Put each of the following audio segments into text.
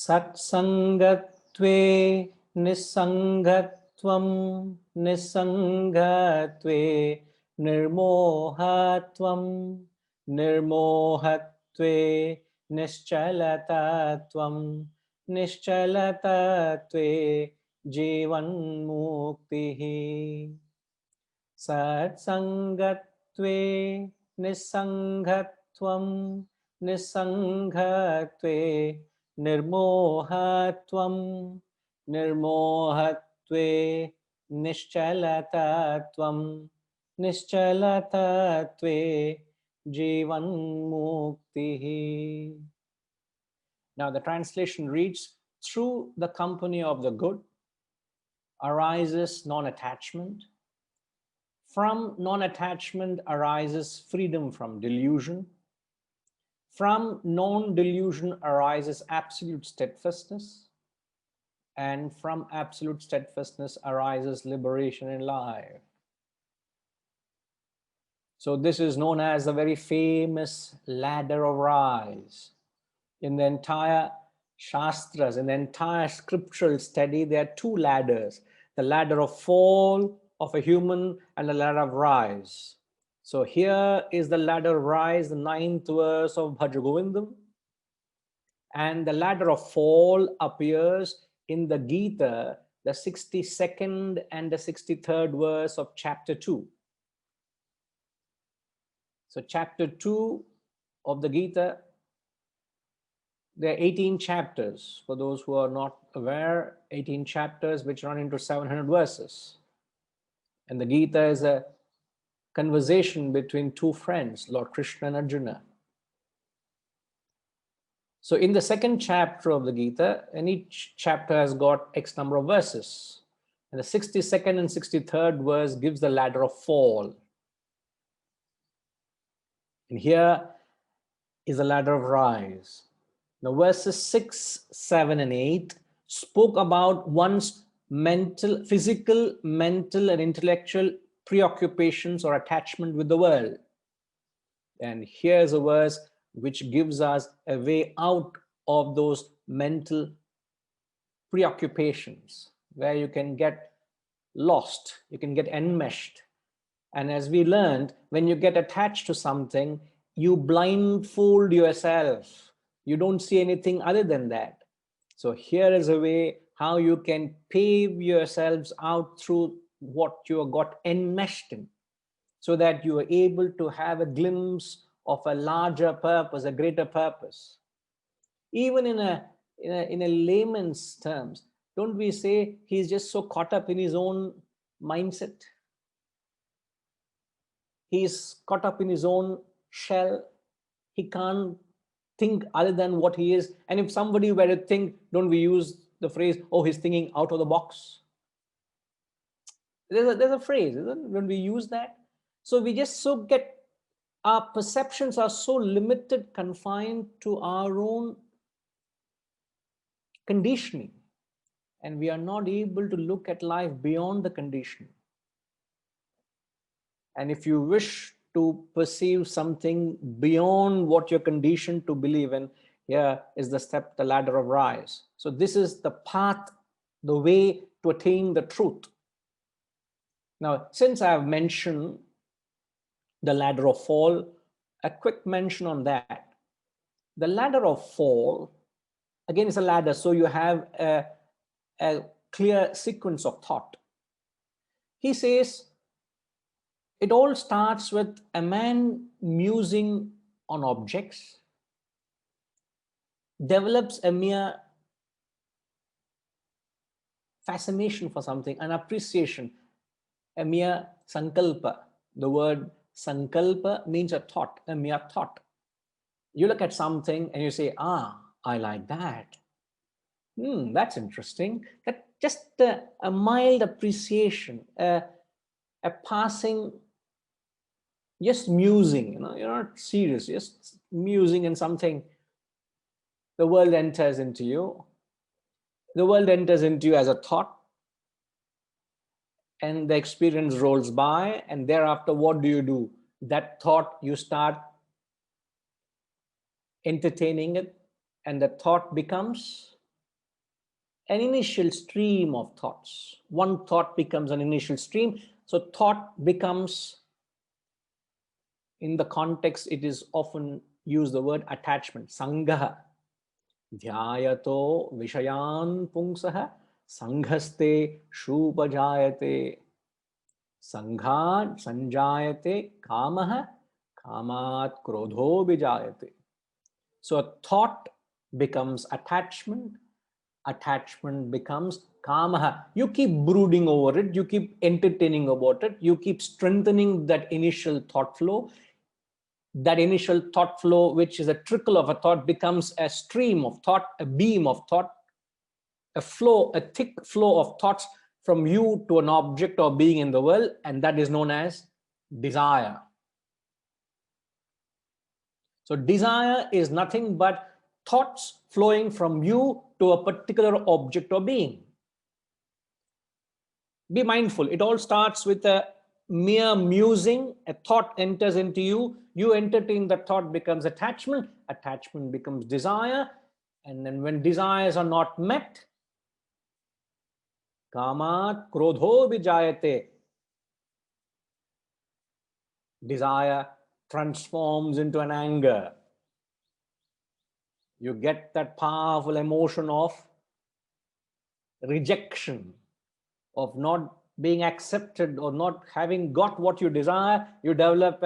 Satsangatve nisangatvam nisangatve nirmohatvam nirmohatve nischalatatvam nischalatatve jivan muktihi. Satsangatve nisangatvam nisangatve nirmohatvam nirmohatve nischalatatvam nischalatatve jivan muktihi. Now the translation reads, through the company of the good arises non-attachment. From non-attachment arises freedom from delusion. From non-delusion arises absolute steadfastness. And from absolute steadfastness arises liberation in life. So this is known as the very famous ladder of rise. In the entire Shastras, in the entire scriptural study, there are two ladders: the ladder of fall of a human and the ladder of rise. So here is the ladder of rise, the 9th verse of BHAJAGOVINDAM. And the ladder of fall appears in the Gita, the 62nd and the 63rd verse of chapter 2. So chapter 2 of the Gita, there are 18 chapters. For those who are not aware, 18 chapters which run into 700 verses. And the Gita is a conversation between two friends, Lord Krishna and Arjuna. So in the 2nd chapter of the Gita, and each chapter has got X number of verses. And the 62nd and 63rd verse gives the ladder of fall. And here is the ladder of rise. Now verses 6, 7, and 8 spoke about one's mental, physical, mental, and intellectual preoccupations or attachment with the world. And here's a verse which gives us a way out of those mental preoccupations, where you can get lost, you can get enmeshed. And as we learned, when you get attached to something, you blindfold yourself. You don't see anything other than that. So here is a way how you can pave yourselves out through what you have got enmeshed in, so that you are able to have a glimpse of a larger purpose, a greater purpose. Even in a layman's terms, don't we say he's just so caught up in his own mindset? He's caught up in his own shell. He can't think other than what he is. And if somebody were to think, don't we use the phrase, oh, he's thinking out of the box? There's a phrase, isn't it, when we use that? So we just so get, our perceptions are so limited, confined to our own conditioning. And we are not able to look at life beyond the conditioning. And if you wish to perceive something beyond what you're conditioned to believe in, here is the step, the ladder of rise. So this is the path, the way to attain the truth. Now, since I have mentioned the ladder of fall, a quick mention on that. The ladder of fall, again, is a ladder, so you have a clear sequence of thought. He says, it all starts with a man musing on objects, develops a mere fascination for something, an appreciation, a mere sankalpa. The word sankalpa means a thought, a mere thought. You look at something and you say, ah, I like that. That's interesting. That just a mild appreciation, a passing, just musing, you're not serious, just musing in something. The world enters into you. The world enters into you as a thought. And the experience rolls by, and thereafter, what do? That thought, you start entertaining it, and the thought becomes an initial stream of thoughts. One thought becomes an initial stream. So thought becomes, in the context, it is often used the word attachment, sangha. Dhyayato vishayan pungsaha sanghaste shupajayate. Sanghat sanjayate kamaha kamat krodho bijayate. So a thought becomes attachment, attachment becomes kamaha. You keep brooding over it, you keep entertaining about it, you keep strengthening that initial thought flow. That initial thought flow, which is a trickle of a thought, becomes a stream of thought, a beam of thought, a flow, a thick flow of thoughts from you to an object or being in the world, and that is known as desire. So desire is nothing but thoughts flowing from you to a particular object or being. Be mindful, it all starts with a mere musing. A thought enters into you, you entertain the thought, becomes attachment, attachment becomes desire, and then when desires are not met, kamat krodho vijayate, desire transforms into an anger. You get that powerful emotion of rejection, of not being accepted or not having got what you desire. You develop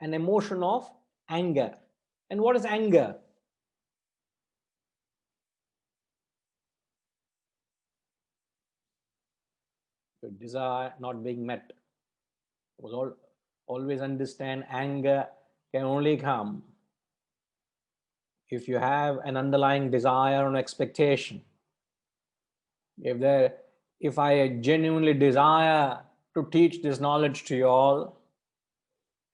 an emotion of anger. And what is anger? Your desire not being met. Always understand, anger can only come if you have an underlying desire and expectation. If I genuinely desire to teach this knowledge to you all,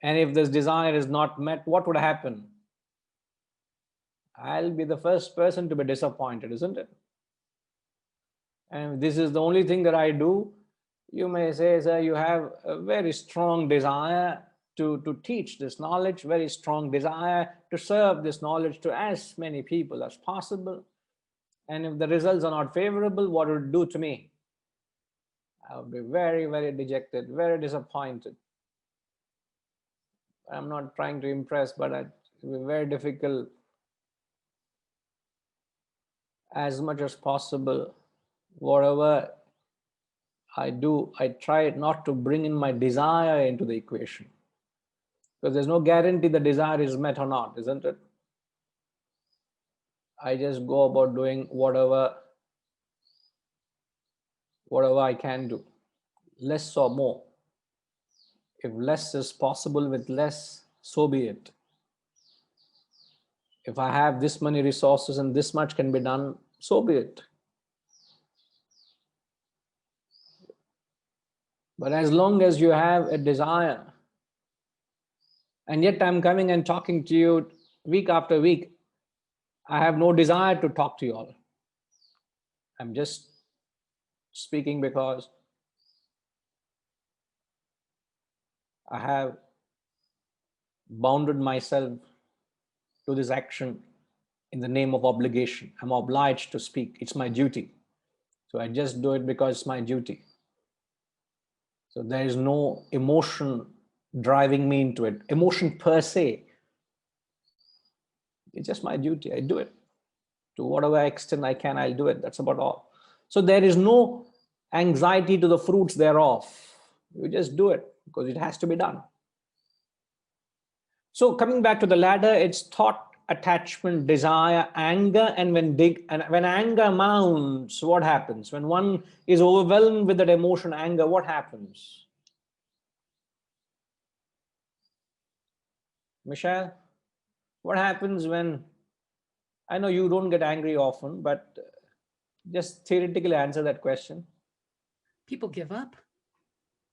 and if this desire is not met, what would happen? I'll be the first person to be disappointed, isn't it? And this is the only thing that I do. You may say, sir, you have a very strong desire to teach this knowledge, very strong desire to serve this knowledge to as many people as possible. And if the results are not favorable, what would it do to me? I would be very, very dejected, very disappointed. I'm not trying to impress, but it will be very difficult as much as possible. Whatever I do, I try not to bring in my desire into the equation, because there's no guarantee the desire is met or not, isn't it? I just go about doing whatever I can do, less or more. If less is possible with less, so be it. If I have this many resources and this much can be done, so be it. But as long as you have a desire, and yet I'm coming and talking to you week after week, I have no desire to talk to you all. I'm just speaking because I have bounded myself to this action in the name of obligation. I'm obliged to speak. It's my duty. So I just do it because it's my duty. So there is no emotion driving me into it. Emotion per se. It's just my duty. I do it. To whatever extent I can, I'll do it. That's about all. So there is no anxiety to the fruits thereof. You just do it because it has to be done. So coming back to the ladder, it's thought, attachment, desire, anger, and when anger mounts, what happens? When one is overwhelmed with that emotion, anger, what happens? Michelle, what happens when, I know you don't get angry often, but just theoretically answer that question. People give up.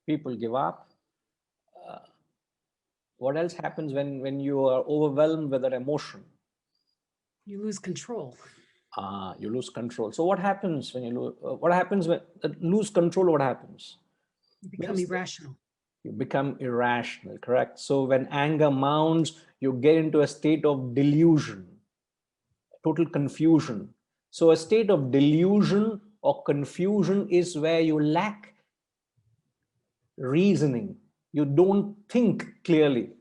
People give up. What else happens when you are overwhelmed with that emotion? You lose control. You lose control. So what happens when you lose? What happens when lose control? What happens? You become irrational. You become irrational, correct? So when anger mounts, you get into a state of delusion, total confusion. So a state of delusion or confusion is where you lack reasoning. You don't think clearly.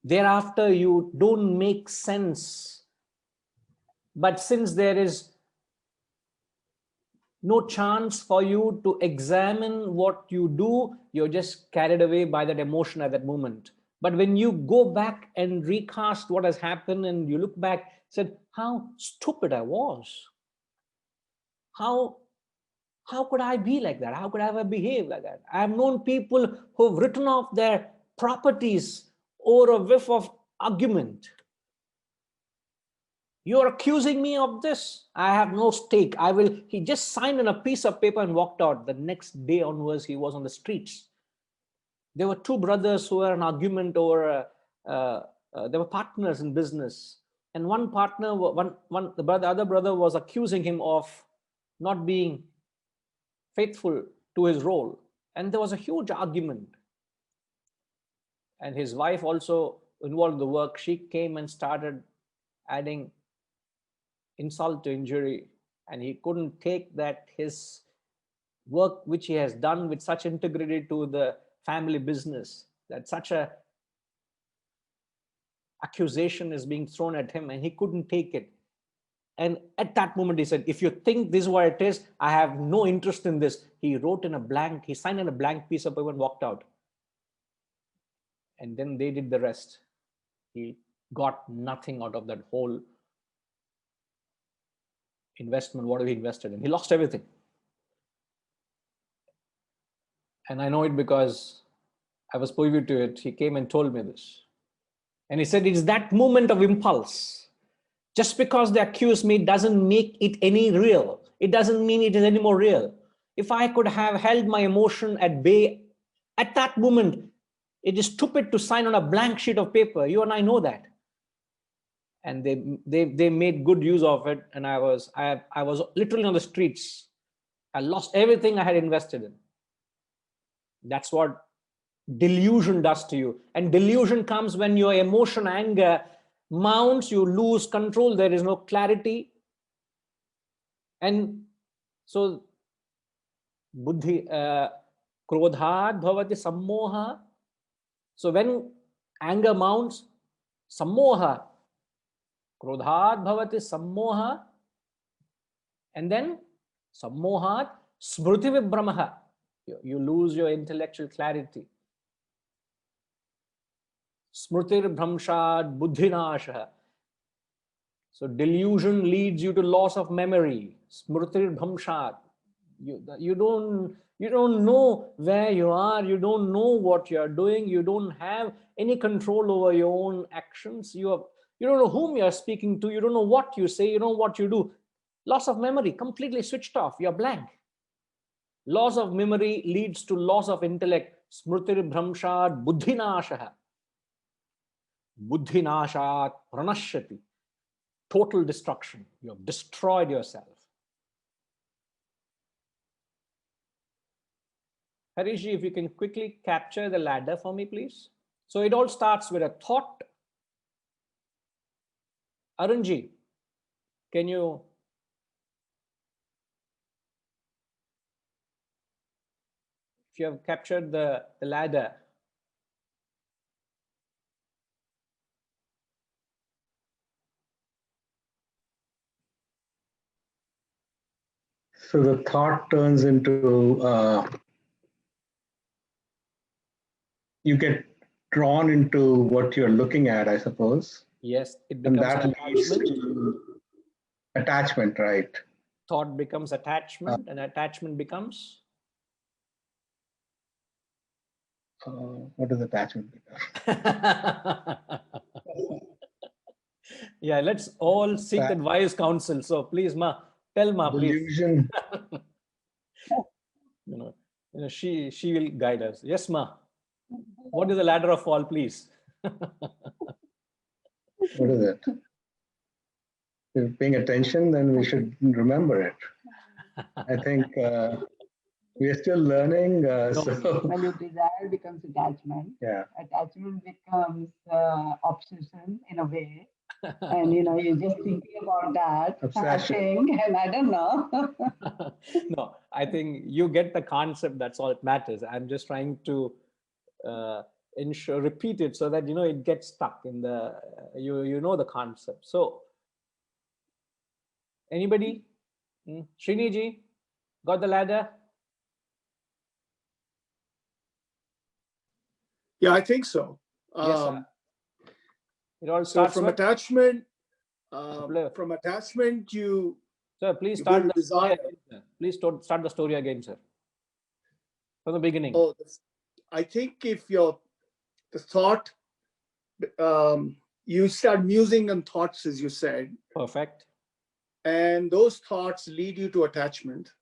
Thereafter, you don't make sense. But since there is no chance for you to examine what you do, you're just carried away by that emotion at that moment. But when you go back and recast what has happened and you look back, said, how stupid I was. How could I be like that? How could I ever behave like that? I have known people who've written off their properties over a whiff of argument. You're accusing me of this. I have no stake. He just signed on a piece of paper and walked out. The next day onwards, he was on the streets. There were two brothers who were in argument over, they were partners in business. And one partner, the other brother was accusing him of not being faithful to his role. And there was a huge argument. And his wife also involved in the work. She came and started adding insult to injury, and he couldn't take that his work which he has done with such integrity to the family business, that such a accusation is being thrown at him, and he couldn't take it. And at that moment he said, if you think this is what it is, I have no interest in this. He wrote in a blank, he signed in a blank piece of paper and walked out. And then they did the rest. He got nothing out of that whole investment, whatever he invested in. He lost everything. And I know it because I was privy to it. He came and told me this. And he said, it's that moment of impulse. Just because they accuse me doesn't make it any real. It doesn't mean it is any more real. If I could have held my emotion at bay at that moment, it is stupid to sign on a blank sheet of paper. You and I know that. And they made good use of it. And I was literally on the streets. I lost everything I had invested in. That's what delusion does to you. And delusion comes when your emotion, anger mounts, you lose control, there is no clarity. And so buddhi, krodhat bhavati sammoha. So when anger mounts, sammoha, krodhat bhavati sammoha, and then sammohat smriti vibhramaha. You lose your intellectual clarity. Smritir bhramshat buddhinasha. So delusion leads you to loss of memory. Smritir bhramshat. You don't know where you are. You don't know what you are doing. You don't have any control over your own actions. You don't know whom you are speaking to. You don't know what you say. You don't know what you do. Loss of memory, completely switched off. You're blank. Loss of memory leads to loss of intellect. Smritir bhramshat buddhinasha. Buddhinashat pranashyati. Total destruction. You have destroyed yourself. Harishji, if you can quickly capture the ladder for me, please. So it all starts with a thought. Arunji, can you? If you have captured the ladder. So the thought turns into, you get drawn into what you're looking at, I suppose. Yes, it And becomes that leads attachment. to attachment, right? Thought becomes attachment, and attachment becomes? What does attachment become? Yeah, let's all seek that wise counsel. So please, Ma, tell Ma, delusion. please. She will guide us. Yes, Ma. What is the ladder of fall, please? What is it? If you're paying attention, then we should remember it. I think we are still learning. When you desire becomes attachment. Yeah. Attachment becomes obsession in a way. And you're just thinking about that, I Obsession. think, and I don't know. No, I think you get the concept. That's all it matters. I'm just trying to repeat it so that it gets stuck in the you know the concept. So anybody, Sriniji, got the ladder? Yeah, I think so. Yes, sir. It all So starts from with attachment, you Sir, please you go start to the story desire. again, sir. Please start the story again, sir. From the beginning. Oh, I think if the thought, you start musing on thoughts, as you said, Perfect. and those thoughts lead you to attachment.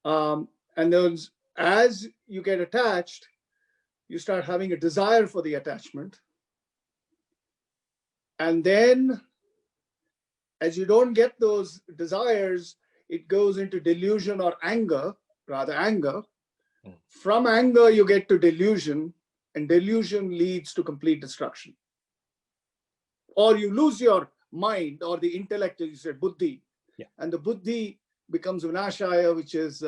And those, as you get attached, you start having a desire for the attachment. And then, as you don't get those desires, it goes into delusion or anger, rather anger. From anger, you get to delusion, and delusion leads to complete destruction. Or you lose your mind or the intellect, as you said, buddhi. Yeah. And the buddhi becomes vinashaya, which is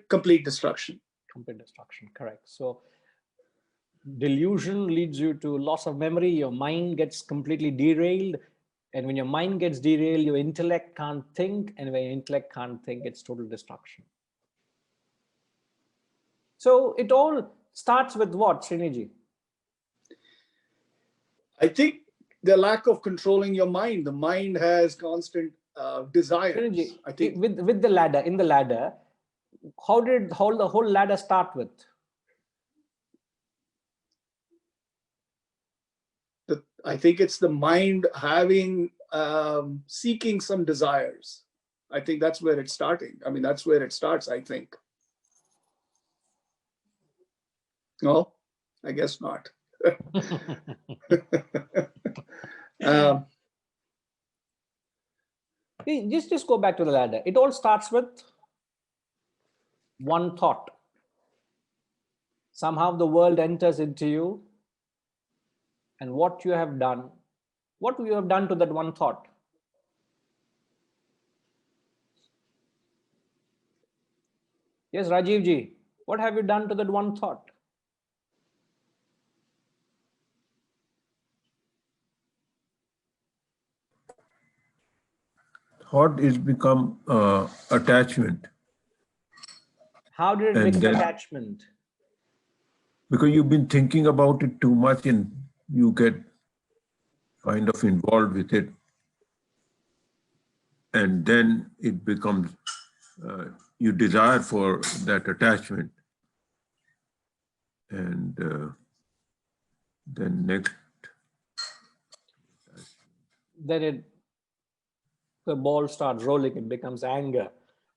complete destruction. Complete destruction, correct. So delusion leads you to loss of memory. Your mind gets completely derailed. And when your mind gets derailed, your intellect can't think. And when your intellect can't think, it's total destruction. So it all starts with what, Sriniji? I think the lack of controlling your mind. The mind has constant desires. Sriniji, I think with the ladder, in the ladder, how did the whole ladder start with? I think it's the mind having seeking some desires. I think that's where it's starting. I mean, that's where it starts, I think. No, I guess not. Just go back to the ladder. It all starts with one thought. Somehow the world enters into you, and what you have done to that one thought? Yes, Rajiv ji, what have you done to that one thought? Thought is become attachment. How did it And become then- attachment? Because you've been thinking about it too much and you get kind of involved with it. And then it becomes, you desire for that attachment. And then next, Then the ball starts rolling, it becomes anger.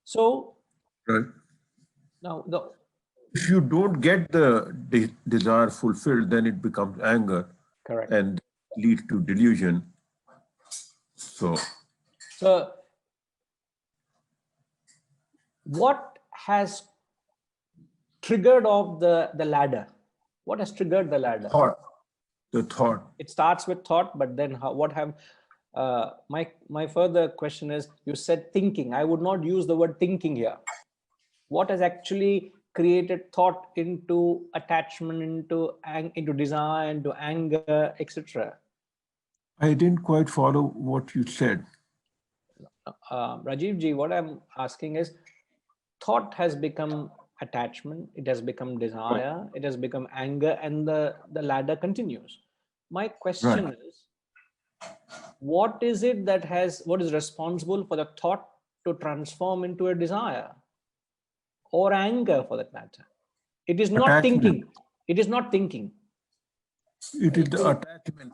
So right? now If you don't get the desire fulfilled, then it becomes anger. correct. And leads to delusion. So what has triggered off the ladder? What has triggered the ladder? the thought. It starts with thought, but then my further question is, you said thinking. I would not use the word thinking here. What has actually created thought into attachment, into desire, into anger, etc.? I didn't quite follow what you said. Rajiv ji, what I'm asking is, thought has become attachment, it has become desire, it has become anger, and the ladder continues. My question is, what is responsible for the thought to transform into a desire or anger, for that matter? It is not Attachment. thinking. It is not thinking. It is the attachment.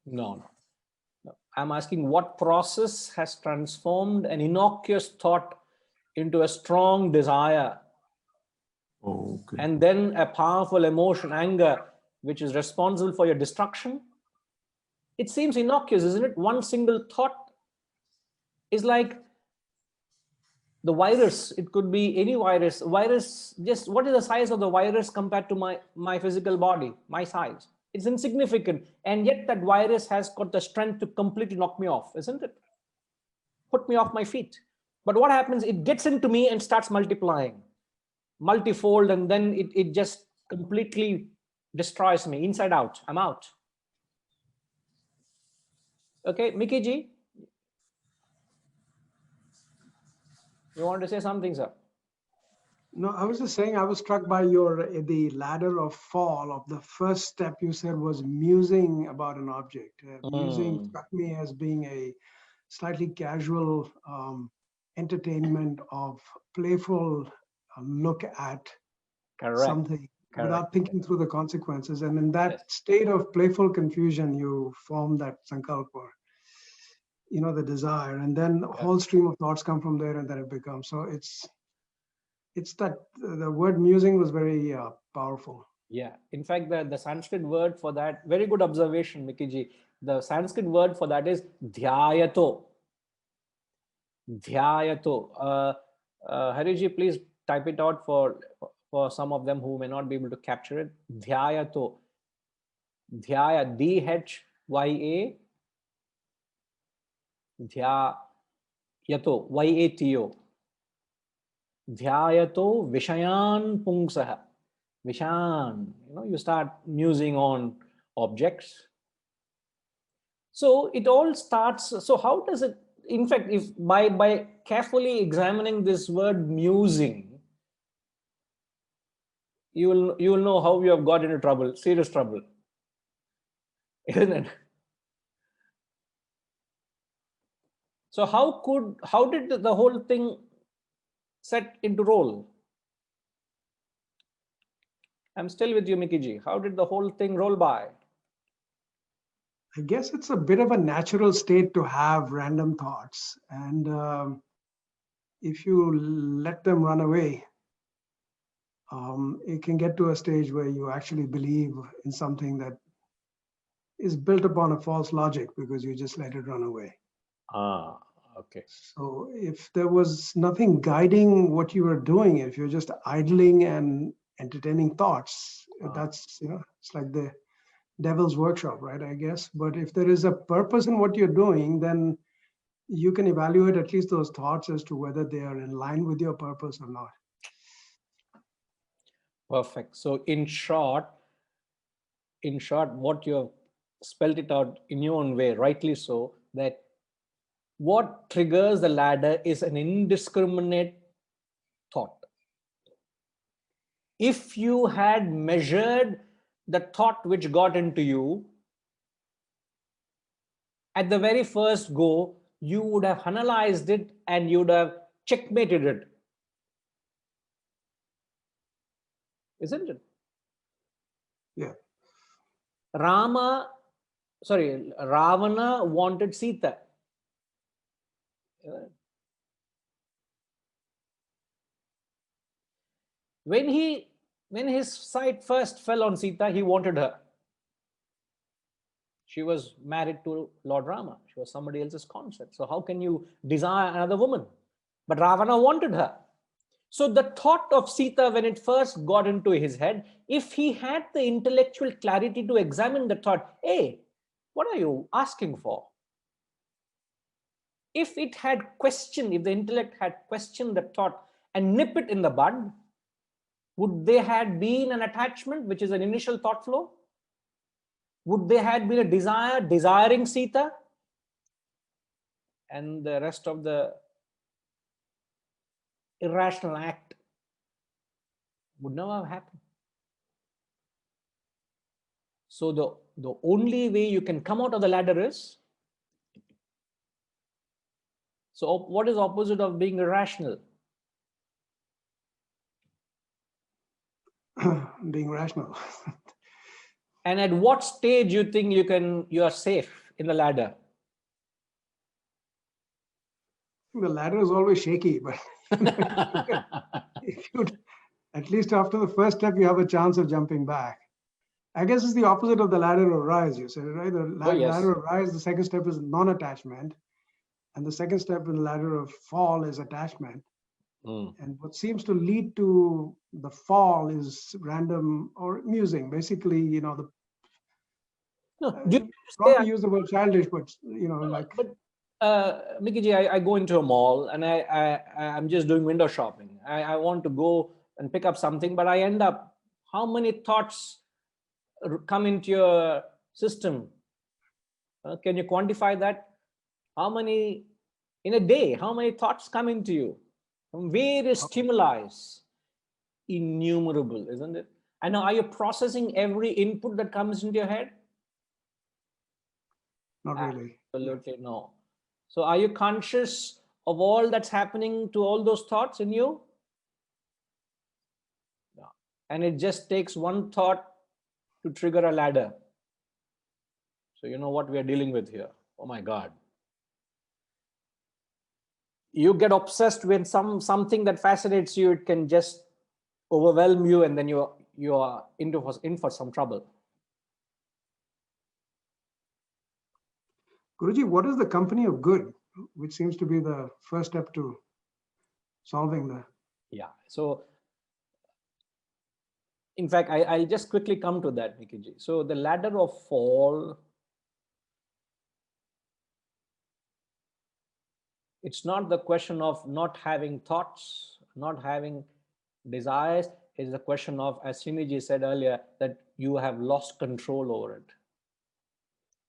No. I'm asking, what process has transformed an innocuous thought into a strong desire, Oh, okay. and then a powerful emotion, anger, which is responsible for your destruction? It seems innocuous, isn't it? One single thought is like the virus, it could be any virus. Virus, just what is the size of the virus compared to my physical body, my size? It's insignificant. And yet that virus has got the strength to completely knock me off, isn't it? Put me off my feet. But what happens? It gets into me and starts multiplying, multifold, and then it just completely destroys me inside out. I'm out. Okay, Mickey ji, you want to say something, sir? No, I was just saying, I was struck by the ladder of fall of the first step you said was musing about an object. Musing struck me as being a slightly casual entertainment of playful look at Correct. something Correct. without thinking through the consequences. And in that state of playful confusion, you form that sankalpa, the desire, and then a whole stream of thoughts come from there, and then it becomes. So it's that the word musing was very powerful. Yeah, in fact, the Sanskrit word for that, very good observation, Mickey ji. The Sanskrit word for that is dhyayato. Dhyayato. Hari ji, please type it out for some of them who may not be able to capture it. Dhyayato. Dhyaya, D-H-Y-A. Dhyayato, Y-A-T-O. Dhyayato vishayan pungsaha. Vishan, you start musing on objects. So it all starts. So how does it, in fact, if by carefully examining this word musing, you will know how you have got into trouble, serious trouble, isn't it? So how did the whole thing set into roll? I'm still with you, Mickey ji. How did the whole thing roll by? I guess it's a bit of a natural state to have random thoughts. And if you let them run away, it can get to a stage where you actually believe in something that is built upon a false logic because you just let it run away. Ah, okay. So if there was nothing guiding what you were doing, if you're just idling and entertaining thoughts, that's, it's like the devil's workshop, right? I guess. But if there is a purpose in what you're doing, then you can evaluate at least those thoughts as to whether they are in line with your purpose or not. Perfect. So in short, what you have spelled it out in your own way, rightly so, that what triggers the ladder is an indiscriminate thought. If you had measured the thought which got into you, at the very first go, you would have analyzed it and you would have checkmated it. Isn't it? Yeah. Ravana wanted Sita. When his sight first fell on Sita, he wanted her. She was married to Lord Rama. She was somebody else's concept. So how can you desire another woman? But Ravana wanted her. So the thought of Sita, when it first got into his head, if he had the intellectual clarity to examine the thought, hey, what are you asking for? If it had questioned, if the intellect had questioned the thought and nip it in the bud, would there had been an attachment, which is an initial thought flow? Would there had been a desire, desiring Sita? And the rest of the irrational act would never have happened. So the only way you can come out of the ladder is, so what is opposite of being irrational? Being rational. And at what stage you think you are safe in the ladder? The ladder is always shaky, but if you, at least after the first step, you have a chance of jumping back. I guess it's the opposite of the ladder of rise, you said, right? The ladder of rise, the second step is non-attachment. And the second step in the ladder of fall is attachment. And what seems to lead to the fall is random or musing. Basically, the No, do you wrong say to use the word childish, but like but Mickey ji, I go into a mall and I'm just doing window shopping. I want to go and pick up something, but I end up, how many thoughts come into your system? Can you quantify that? How many in a day? How many thoughts come into you from various stimuli? Innumerable, isn't it? And now, are you processing every input that comes into your head? not really. Absolutely no. So are you conscious of all that's happening to all those thoughts in you? No. And it just takes one thought to trigger a ladder. So you know what we are dealing with here. Oh my God. You get obsessed with something that fascinates you, it can just overwhelm you, and then you are in for some trouble. Guruji, what is the company of good, which seems to be the first step to solving the... Yeah. So in fact, I'll just quickly come to that, Nikki. So the ladder of fall, it's not the question of not having thoughts, not having desires. It's the question of, as Sriniji said earlier, that you have lost control over it.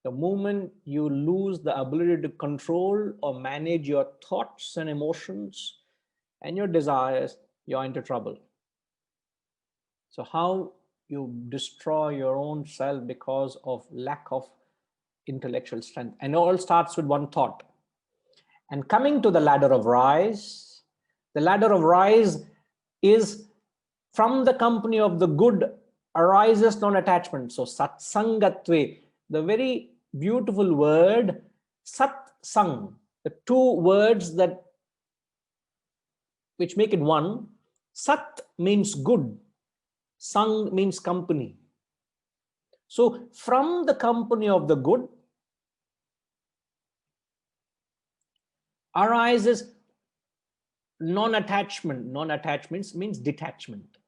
The moment you lose the ability to control or manage your thoughts and emotions and your desires, you're into trouble. So how you destroy your own self because of lack of intellectual strength? And it all starts with one thought. And coming to the ladder of rise, the ladder of rise is from the company of the good arises non-attachment. So satsangatve, the very beautiful word satsang, the two words which make it one. Sat means good, sang means company. So from the company of the good arises non-attachment. Non-attachment means detachment,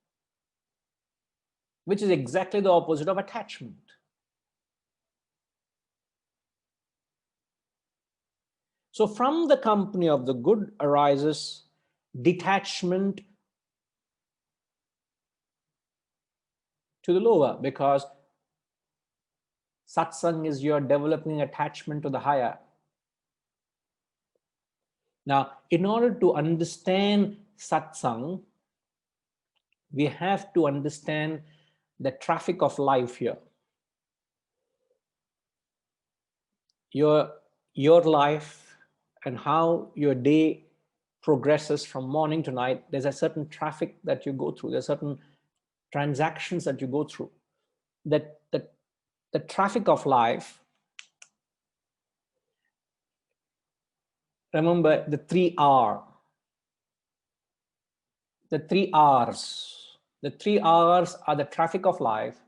which is exactly the opposite of attachment. So from the company of the good arises detachment to the lower, because satsang is your developing attachment to the higher. Now, in order to understand satsang, we have to understand the traffic of life here. Your life and how your day progresses from morning to night, there's a certain traffic that you go through. There's certain transactions that you go through. That the traffic of life, remember the 3R. The 3 R's. The 3 R's are the traffic of life.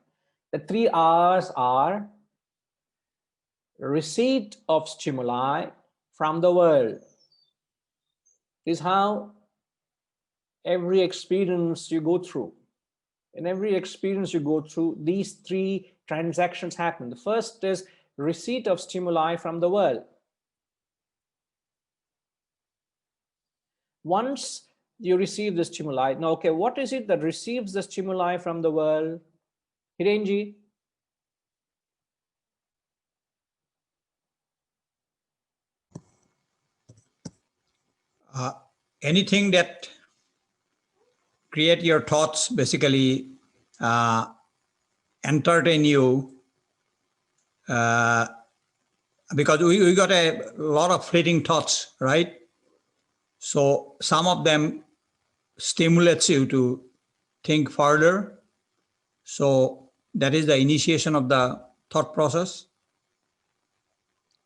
The 3 R's are receipt of stimuli from the world. This is how every experience you go through. In every experience you go through, these 3 transactions happen. The first is receipt of stimuli from the world. Once you receive the stimuli, now, okay, what is it that receives the stimuli from the world? Hirenji? Anything that create your thoughts, basically entertain you, because we got a lot of fleeting thoughts, right? So some of them stimulates you to think further. So that is the initiation of the thought process.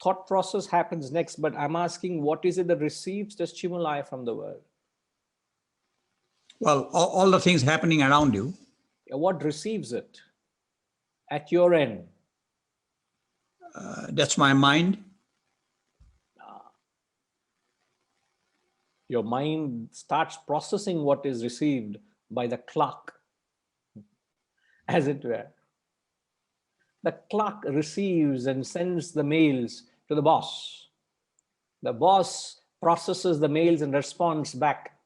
Thought process happens next, but I'm asking, what is it that receives the stimuli from the world? Well, all the things happening around you. What receives it at your end? That's my mind. Your mind starts processing what is received by the clock, as it were. The clock receives and sends the mails to the boss. The boss processes the mails and responds back.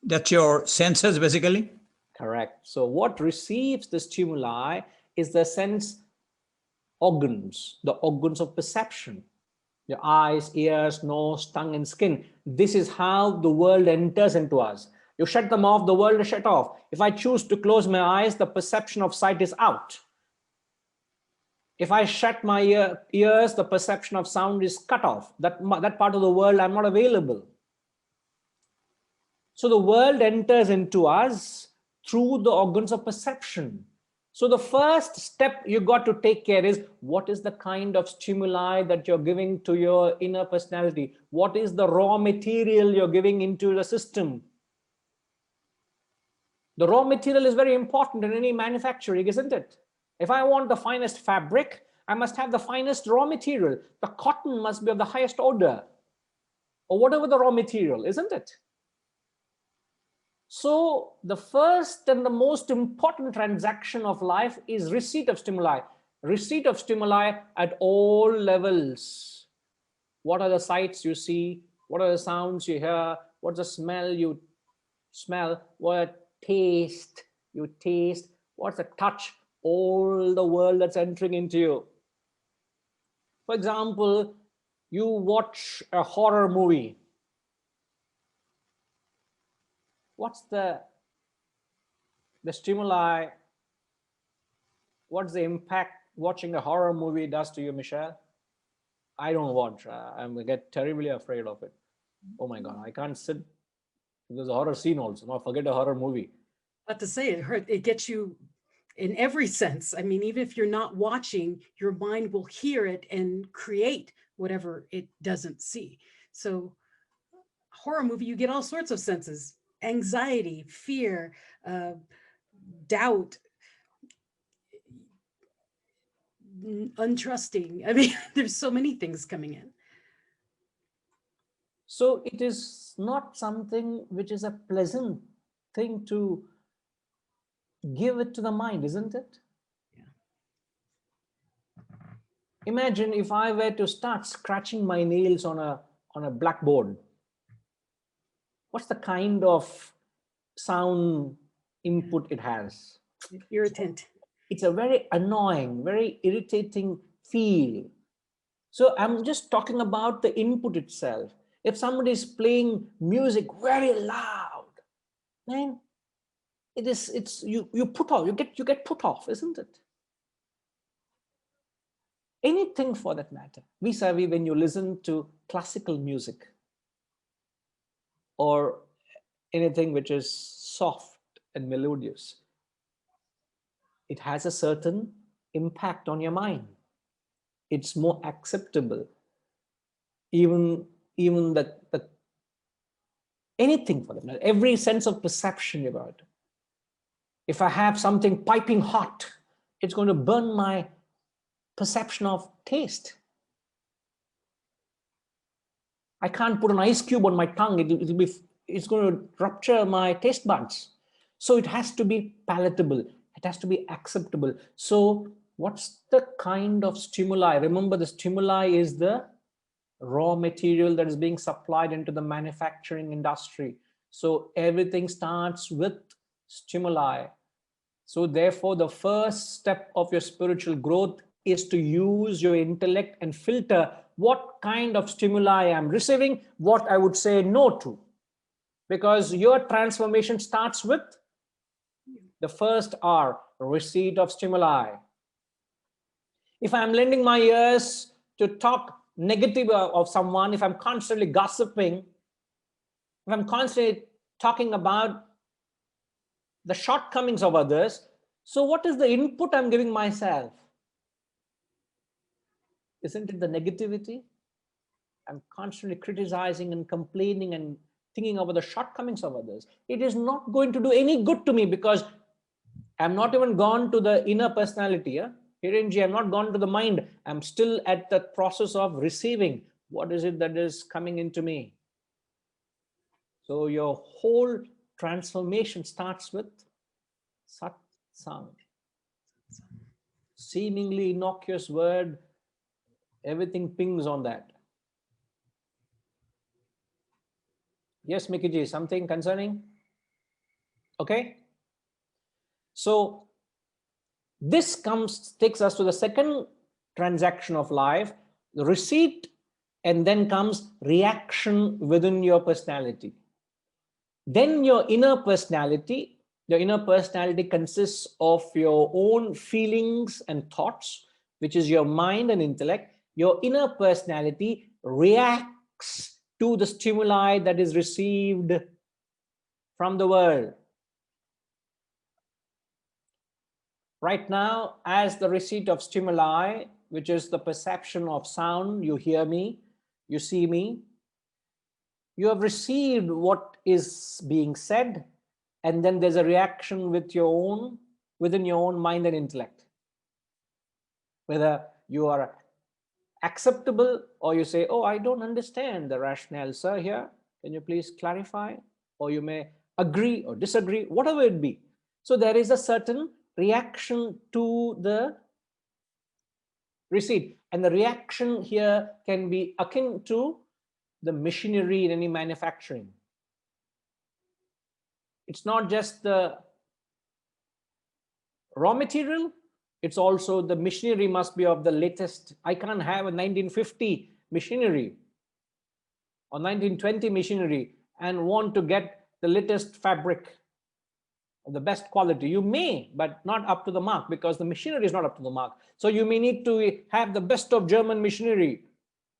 That's your senses, basically. Correct. So what receives the stimuli is the sense organs, the organs of perception. Your eyes, ears, nose, tongue, and skin. This is how the world enters into us. You shut them off, the world is shut off. If I choose to close my eyes, the perception of sight is out. If I shut my ears, the perception of sound is cut off. That part of the world, I'm not available. So the world enters into us through the organs of perception. So the first step you got to take care is, what is the kind of stimuli that you're giving to your inner personality? What is the raw material you're giving into the system? The raw material is very important in any manufacturing, isn't it? If I want the finest fabric, I must have the finest raw material. The cotton must be of the highest order, or whatever the raw material, isn't it? So the first and the most important transaction of life is receipt of stimuli. Receipt of stimuli at all levels. What are the sights you see? What are the sounds you hear? What's the smell you smell? What taste you taste? What's the touch? All the world that's entering into you. For example, you watch a horror movie. What's the stimuli? What's the impact watching a horror movie does to you, Michelle? I don't watch. I get terribly afraid of it. Oh my God, I can't sit. There's a horror scene also. No, forget a horror movie. But to say it gets you in every sense. I mean, even if you're not watching, your mind will hear it and create whatever it doesn't see. So horror movie, you get all sorts of senses: anxiety, fear, doubt, untrusting. I mean, there's so many things coming in. So it is not something which is a pleasant thing to give it to the mind, isn't it? Yeah. Imagine if I were to start scratching my nails on a blackboard. What's the kind of sound input it has? Irritant. It's a very annoying, very irritating feel. So I'm just talking about the input itself. If somebody is playing music very loud, man, you put off, you get put off, isn't it? Anything for that matter. Vis-a-vis when you listen to classical music or anything which is soft and melodious, it has a certain impact on your mind. It's more acceptable. Even the anything for them, every sense of perception you got. If I have something piping hot, it's going to burn my perception of taste. I can't put an ice cube on my tongue. It's going to rupture my taste buds. So it has to be palatable. It has to be acceptable. So what's the kind of stimuli? Remember, the stimuli is the raw material that is being supplied into the manufacturing industry. So everything starts with stimuli. So therefore, the first step of your spiritual growth is to use your intellect and filter what kind of stimuli I am receiving, what I would say no to. Because your transformation starts with the first R, receipt of stimuli. If I'm lending my ears to talk negative of someone, if I'm constantly gossiping, if I'm constantly talking about the shortcomings of others, so what is the input I'm giving myself? Isn't it the negativity? I'm constantly criticizing and complaining and thinking about the shortcomings of others. It is not going to do any good to me because I'm not even gone to the inner personality. Yeah? Hirenji, I'm not gone to the mind. I'm still at the process of receiving. What is it that is coming into me? So your whole transformation starts with satsang. Seemingly innocuous word, everything pings on that. Yes, Mikiji, something concerning? Okay. So this takes us to the second transaction of life, the receipt, and then comes reaction within your personality. Then your inner personality consists of your own feelings and thoughts, which is your mind and intellect. Your inner personality reacts to the stimuli that is received from the world. Right now, as the receipt of stimuli, which is the perception of sound, you hear me, you see me, you have received what is being said, and then there's a reaction within your own mind and intellect. Whether you are acceptable or you say, oh, I don't understand the rationale, sir, here. Can you please clarify? Or you may agree or disagree, whatever it be. So there is a certain reaction to the receipt. And the reaction here can be akin to the machinery in any manufacturing. It's not just the raw material, it's also the machinery must be of the latest. I can't have a 1950 machinery or 1920 machinery and want to get the latest fabric of the best quality. You may, but not up to the mark, because the machinery is not up to the mark. So you may need to have the best of German machinery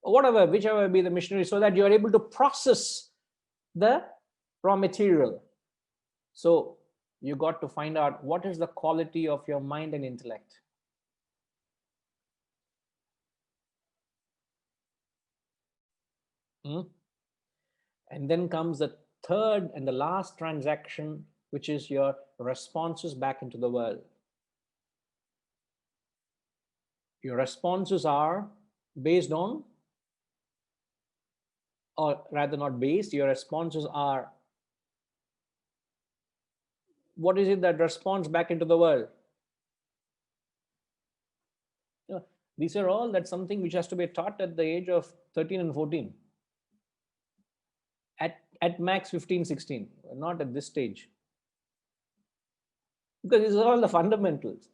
or whatever, whichever be the machinery, so that you're able to process the raw material. So you got to find out what is the quality of your mind and intellect. And then comes the third and the last transaction, which is your responses back into the world. Your responses are based on, or rather not based, your responses are, what is it that responds back into the world? These are all, that's something which has to be taught at the age of 13 and 14. At max 15, 16, not at this stage. Because these are all the fundamentals.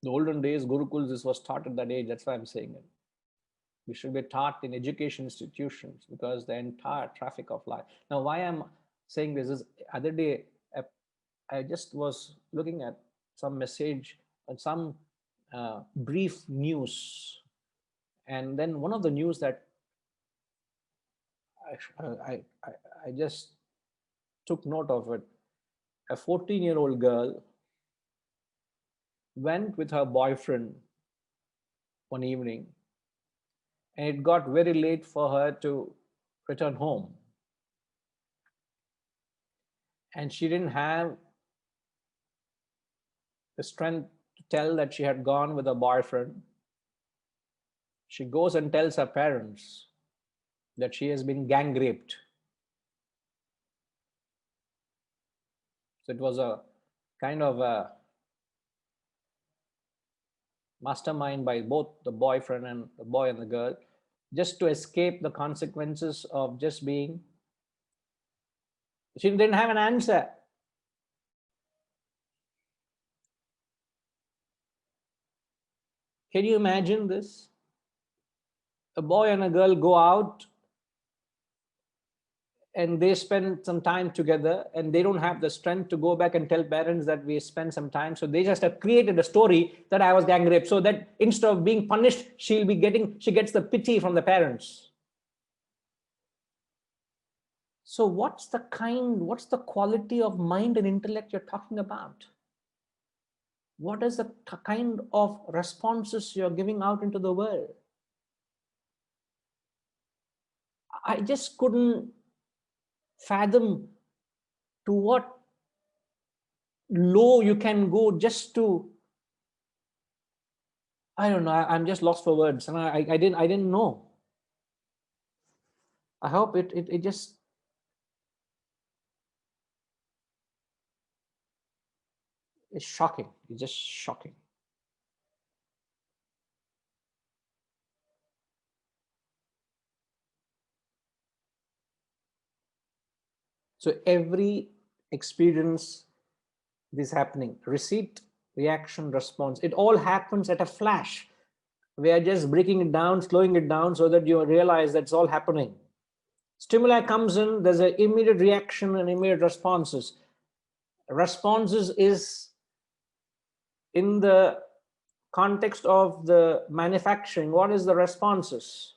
The olden days, Gurukuls, this was taught at that age. That's why I'm saying it. We should be taught in education institutions, because the entire traffic of life. Now, why I'm saying this is, other day, I just was looking at some message and some brief news. And then one of the news that I just took note of it. A 14-year-old girl went with her boyfriend one evening, and it got very late for her to return home. And she didn't have the strength to tell that she had gone with her boyfriend. She goes and tells her parents that she has been gang raped. So it was a kind of a mastermind by both the boyfriend and the boy and the girl, just to escape the consequences of just being. She didn't have an answer. Can you imagine this? A boy and a girl go out and they spend some time together, and they don't have the strength to go back and tell parents that we spent some time. So they just have created a story that I was gang raped, so that instead of being punished, she gets the pity from the parents. So what's the quality of mind and intellect you're talking about? What is the kind of responses you're giving out into the world? I just couldn't fathom to what low you can go just to I don't know. I'm just lost for words, and I didn't know. I hope it just. It's shocking. It's just shocking. So every experience is happening. Receipt, reaction, response. It all happens at a flash. We are just breaking it down, slowing it down so that you realize that's all happening. Stimuli comes in, there's an immediate reaction and immediate responses. Responses is in the context of the manufacturing. What is the responses?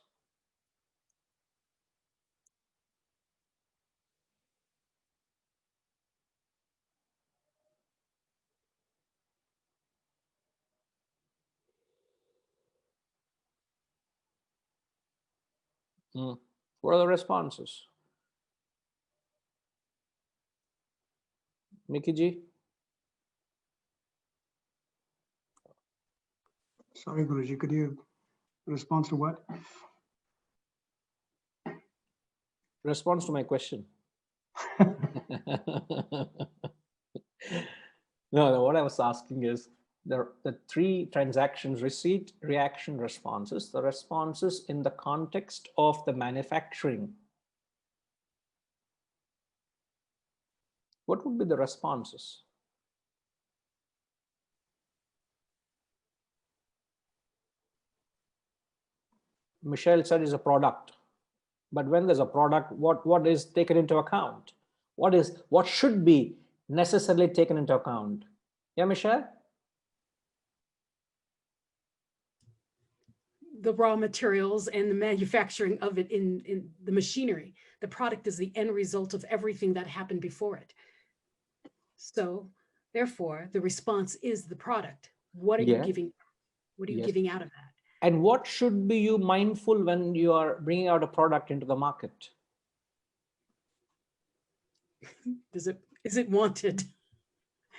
What are the responses? Nikki ji? Sorry, Guruji, could you respond to what? Response to my question. No, what I was asking is the three transactions: receipt, reaction, responses. The responses in the context of the manufacturing. What would be the responses? Michelle said is a product. But when there's a product, what is taken into account? What should be necessarily taken into account? Yeah, Michelle? The raw materials and the manufacturing of it in the machinery. The product is the end result of everything that happened before it. So therefore, the response is the product. What are you giving? What are you giving out of that? And what should be you mindful when you are bringing out a product into the market? Is it wanted?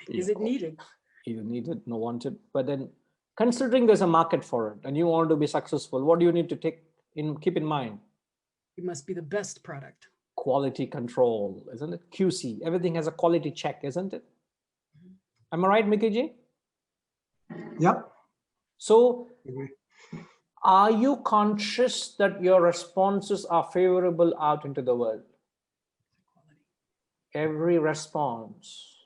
Is it needed? Either needed, no wanted. But then considering there's a market for it and you want to be successful, what do you need to keep in mind? It must be the best product. Quality control, isn't it? QC, everything has a quality check, isn't it? Am I right, Mickey Ji? Yep. So are you conscious that your responses are favorable out into the world? Every response,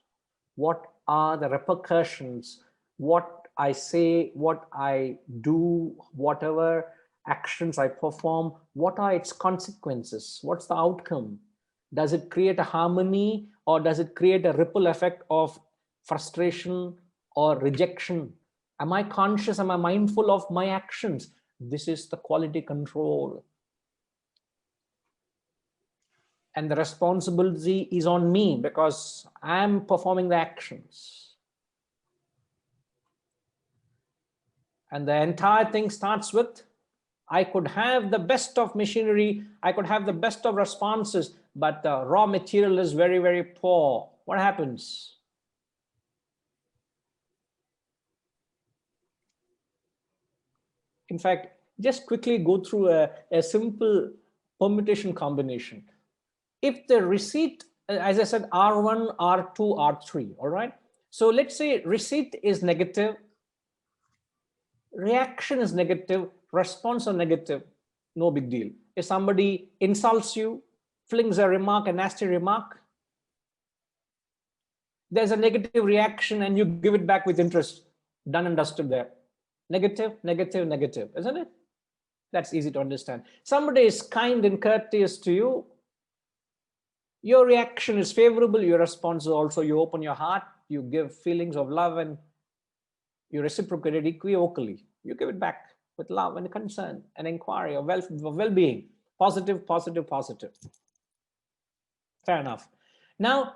what are the repercussions? What I say, what I do, whatever actions I perform, what are its consequences? What's the outcome? Does it create a harmony, or does it create a ripple effect of frustration or rejection? Am I conscious? Am I mindful of my actions? This is the quality control. And the responsibility is on me because I'm performing the actions. And the entire thing starts with, I could have the best of machinery, I could have the best of responses, but the raw material is very, very poor. What happens? In fact, just quickly go through a simple permutation combination. If the receipt, as I said, R1, R2, R3, all right? So let's say receipt is negative, reaction is negative, response are negative, no big deal. If somebody insults you, flings a remark, a nasty remark, there's a negative reaction and you give it back with interest. Done and dusted there. Negative, negative, negative, isn't it? That's easy to understand. Somebody is kind and courteous to you, your reaction is favorable, your response is also, you open your heart, you give feelings of love, and you reciprocate it equivocally. You give it back with love and concern and inquiry of well-being. Positive, positive, positive. Fair enough. Now,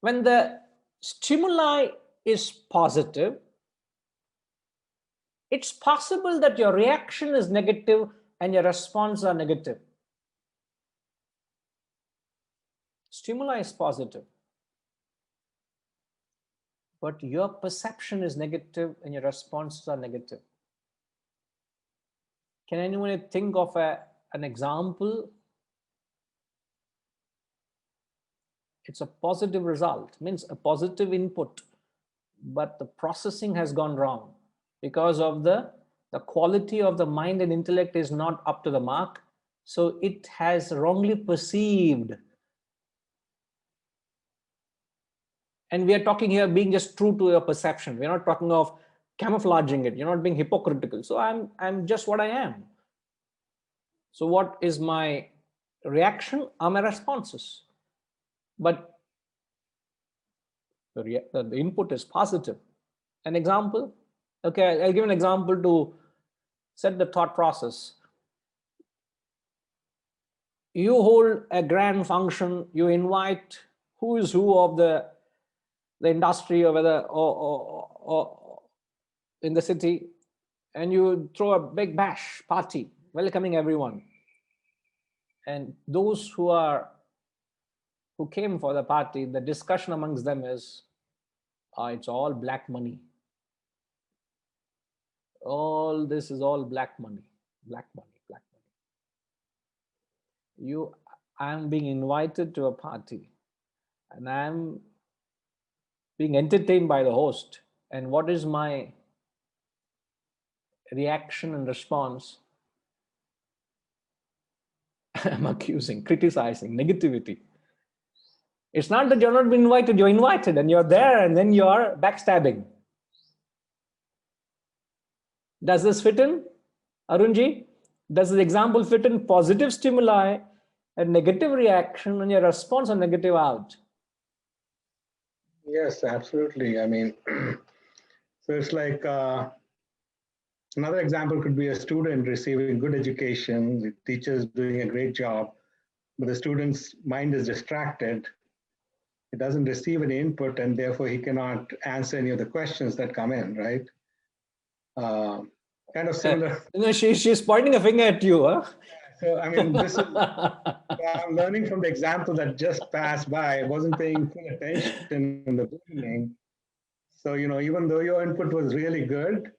when the stimuli is positive, it's possible that your reaction is negative and your response are negative. Stimuli is positive, but your perception is negative and your responses are negative. Can anyone think of an example? It's a positive result, means a positive input, but the processing has gone wrong because of the quality of the mind and intellect is not up to the mark. So it has wrongly perceived. And we are talking here being just true to your perception. We're not talking of camouflaging it. You're not being hypocritical. So I'm just what I am. So what is my reaction? Are my responses. But the input is positive. An example? Okay, I'll give an example to set the thought process. You hold a grand function, you invite who is who of the industry or whether or in the city, and you throw a big bash party welcoming everyone. And those who came for the party, the discussion amongst them is, it's all black money. All this is all black money, black money, black money. I'm being invited to a party and I'm being entertained by the host. And what is my reaction and response? I'm accusing, criticizing, negativity. It's not that you're not being invited, you're invited and you're there and then you're backstabbing. Does this fit in, Arunji? Does the example fit in? Positive stimuli, a negative reaction, and your response or negative out? Yes, absolutely. I mean, so it's like another example could be a student receiving good education, the teacher is doing a great job, but the student's mind is distracted. It doesn't receive any input, and therefore he cannot answer any of the questions that come in, right? Kind of similar. She's pointing a finger at you, huh? So, I mean, this is, I'm learning from the example that just passed by. I wasn't paying full attention in the beginning. So, even though your input was really good,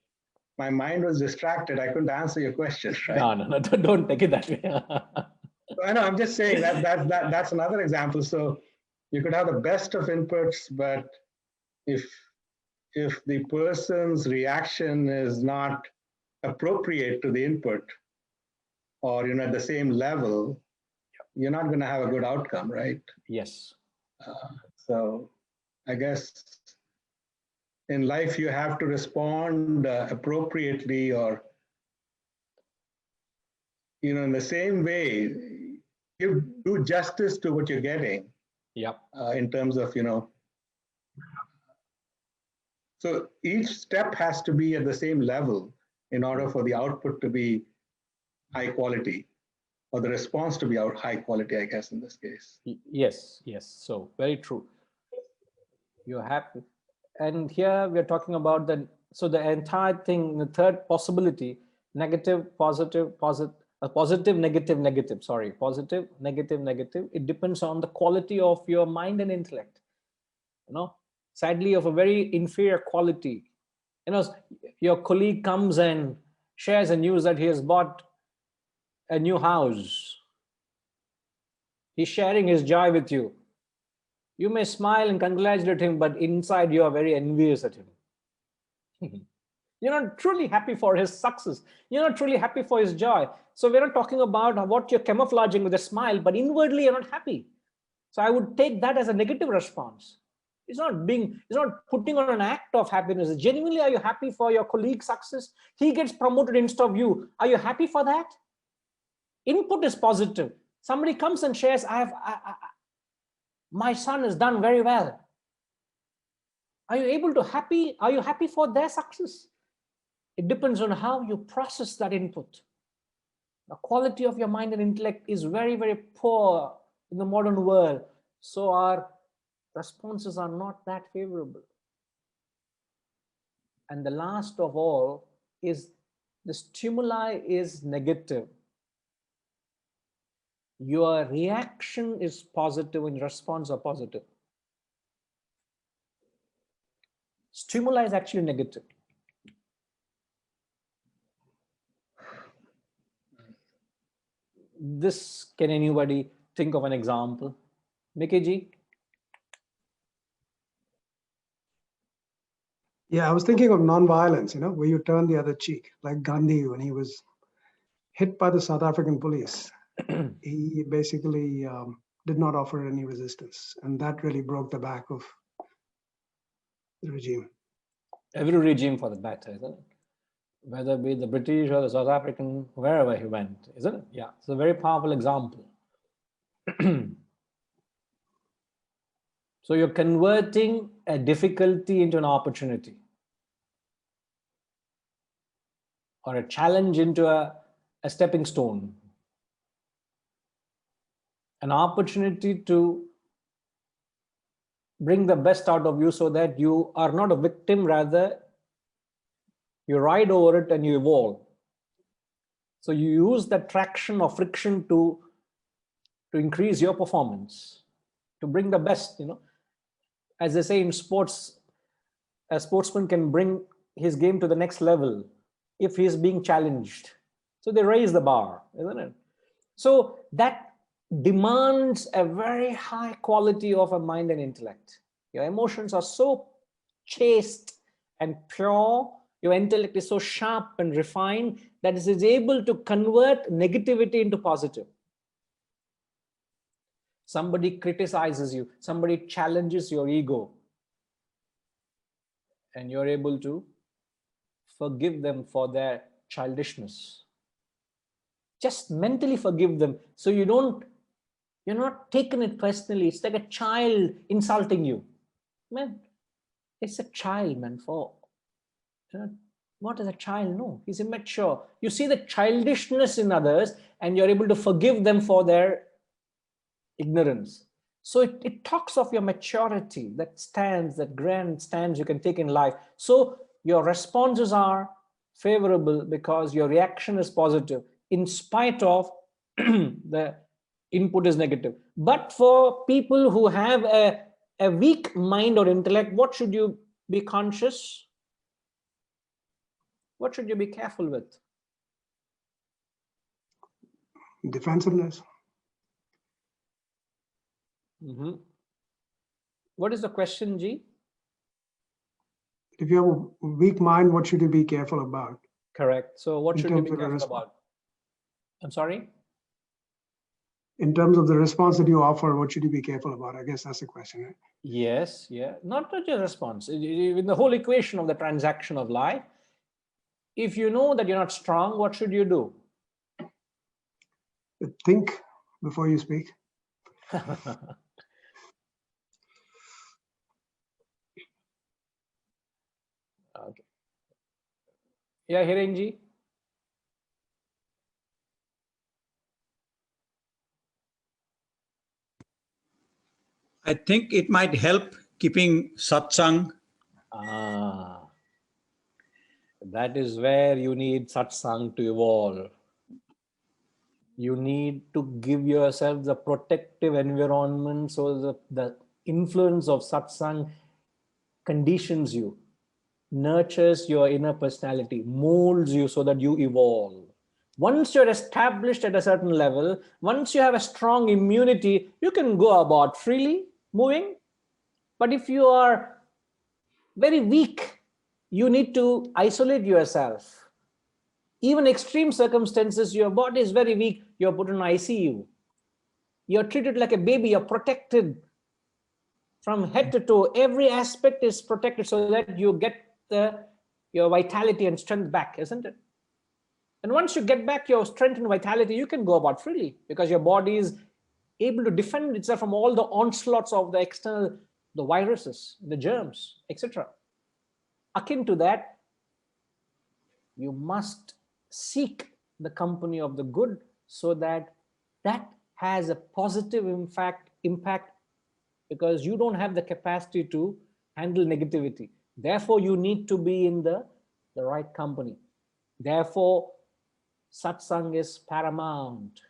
my mind was distracted. I couldn't answer your question, right? No, don't take it that way. So I know, I'm just saying that's another example. So you could have the best of inputs, but if the person's reaction is not appropriate to the input, or at the same level, you're not going to have a good outcome, right? Yes. So I guess in life you have to respond appropriately, or in the same way, do justice to what you're getting. Yep. In terms of so each step has to be at the same level in order for the output to be high quality, or the response to be high quality, I guess, in this case. Yes. So very true. You have, and here we're talking about the entire thing, the third possibility, negative, positive, positive, negative, sorry, positive, negative. It depends on the quality of your mind and intellect. Sadly, of a very inferior quality. Your colleague comes and shares a news that he has bought a new house. He's sharing his joy with you. You may smile and congratulate him, but inside you are very envious at him. You're not truly happy for his success. You're not truly happy for his joy. So we're not talking about what you're camouflaging with a smile, but inwardly you're not happy. So I would take that as a negative response. It's not putting on an act of happiness. Genuinely, are you happy for your colleague's success? He gets promoted instead of you. Are you happy for that? Input is positive. Somebody comes and shares, my son has done very well. Are you happy for their success? It depends on how you process that input. The quality of your mind and intellect is very, very poor in the modern world. So our responses are not that favorable. And the last of all is the stimuli is negative. Your reaction is positive and your response are positive. Stimuli is actually negative. this, can anybody think of an example? Mickey ji? Yeah, I was thinking of non-violence, where you turn the other cheek, like Gandhi when he was hit by the South African police. He basically did not offer any resistance, and that really broke the back of the regime. Every regime for the matter, isn't it? Whether it be the British or the South African, wherever he went, isn't it? Yeah, it's a very powerful example. So you're converting a difficulty into an opportunity, or a challenge into a stepping stone, an opportunity to bring the best out of you so that you are not a victim, rather you ride over it and you evolve. So you use that traction or friction to increase your performance, to bring the best, As they say in sports, a sportsman can bring his game to the next level if he is being challenged. So they raise the bar, isn't it? So that demands a very high quality of a mind and intellect. Your emotions are so chaste and pure, your intellect is so sharp and refined that it is able to convert negativity into positive. Somebody criticizes you, somebody challenges your ego, and you're able to forgive them for their childishness. Just mentally forgive them, so you're not taking it personally. It's like a child insulting you. Man, it's a child, man. What does a child know? He's immature. You see the childishness in others, and you're able to forgive them for their ignorance. So it talks of your maturity, that grand stance you can take in life. So your responses are favorable because your reaction is positive, in spite of the input is negative. But for people who have a weak mind or intellect, what should you be conscious? What should you be careful with? Defensiveness. What is the question, G? If you have a weak mind, what should you be careful about? Correct. So what In should you terms be of the careful response. about? I'm sorry? In terms of the response that you offer, what should you be careful about? I guess that's the question, right? Yes, yeah. Not just response. In the whole equation of the transaction of life, if you know that you're not strong, what should you do? Think before you speak. Okay. Yeah, Hirenji? I think it might help keeping satsang. That is where you need satsang to evolve. You need to give yourself the protective environment so the influence of satsang conditions you, nurtures your inner personality, molds you so that you evolve. Once you're established at a certain level, once you have a strong immunity, you can go about freely moving. But if you are very weak, you need to isolate yourself. Even extreme circumstances, your body is very weak, you're put in ICU. You're treated like a baby, you're protected from head to toe. Every aspect is protected so that you get your vitality and strength back, isn't it? And once you get back your strength and vitality, you can go about freely because your body is able to defend itself from all the onslaughts of the external, the viruses, the germs, etc. Akin to that, you must seek the company of the good so that has a positive impact because you don't have the capacity to handle negativity. Therefore, you need to be in the right company. Therefore, satsang is paramount.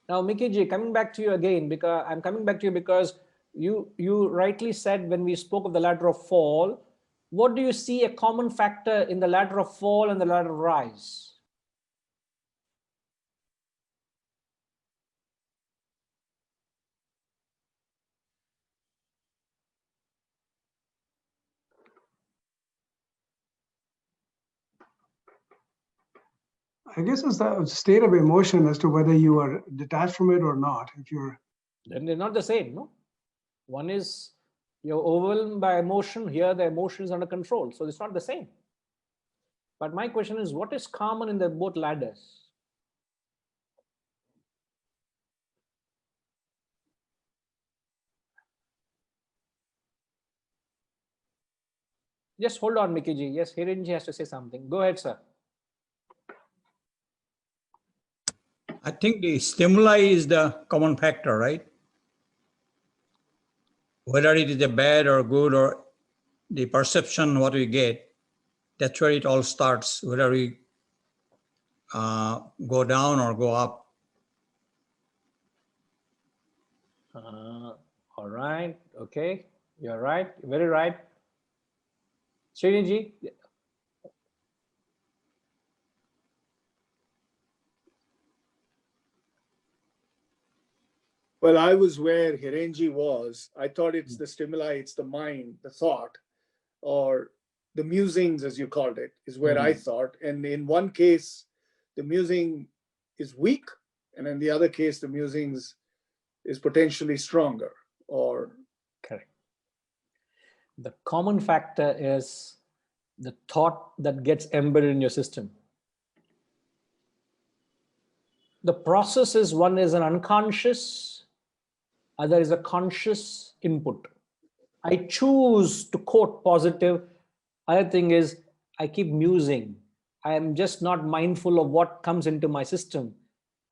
Now, Mickey, coming back to you again, because I'm coming back to you because you rightly said when we spoke of the ladder of fall, what do you see a common factor in the ladder of fall and the ladder of rise? I guess it's the state of emotion as to whether you are detached from it or not. If you're, Then they're not the same, no? One is you're overwhelmed by emotion. Here, the emotion is under control. So it's not the same. But my question is, what is common in the both ladders? Just hold on, Mickey ji. Yes, Hirenji has to say something. Go ahead, sir. I think the stimuli is the common factor, right? Whether it is a bad or good or the perception, what we get, that's where it all starts, whether we go down or go up. All right. Okay. You're right. Very right. Sriniji. Well, I was where Hirenji was. I thought it's the stimuli, it's the mind, the thought, or the musings, as you called it, is where I thought. And in one case, the musing is weak, and in the other case, the musings is potentially stronger. Or Correct. The common factor is the thought that gets embedded in your system. The process is, one is an unconscious, other is a conscious input. I choose to quote positive. Other thing is I keep musing. I am just not mindful of what comes into my system.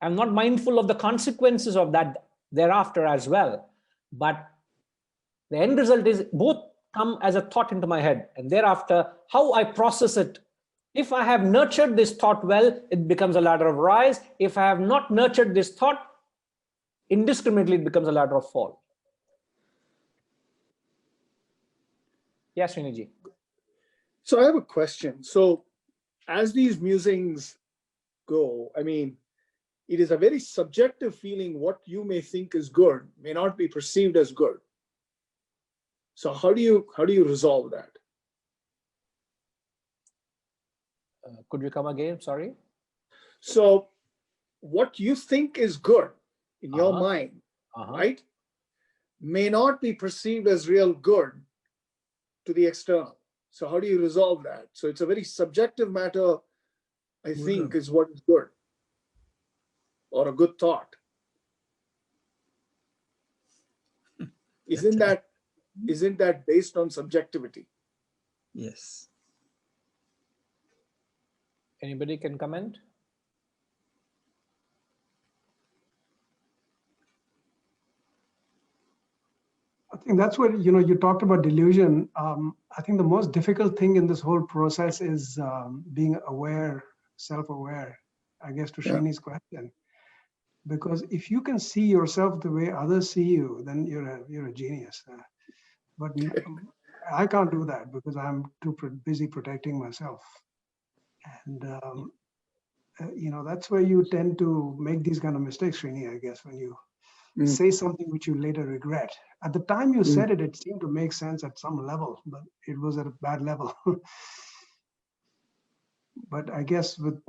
I'm not mindful of the consequences of that thereafter as well. But the end result is both come as a thought into my head, and thereafter how I process it. If I have nurtured this thought well, it becomes a ladder of rise. If I have not nurtured this thought, indiscriminately it becomes a ladder of fall. Yes, Sriniji. so I have a question. So as these musings go, I mean, it is a very subjective feeling. What you may think is good may not be perceived as good. So how do you resolve that? Could you come again? Sorry. So what you think is good in your mind, right, may not be perceived as real good to the external. So how do you resolve that? So it's a very subjective matter, I think, is what is good or a good thought. Isn't that based on subjectivity? Yes. Anybody can comment? I think that's what, you talked about delusion. I think the most difficult thing in this whole process is being aware, self-aware, I guess, to Srini's question. Because if you can see yourself the way others see you, then you're a genius. But I can't do that because I'm too busy protecting myself. And, that's where you tend to make these kind of mistakes, Srini, I guess, when you say something which you later regret. At the time you said it, it seemed to make sense at some level, but it was at a bad level. But I guess the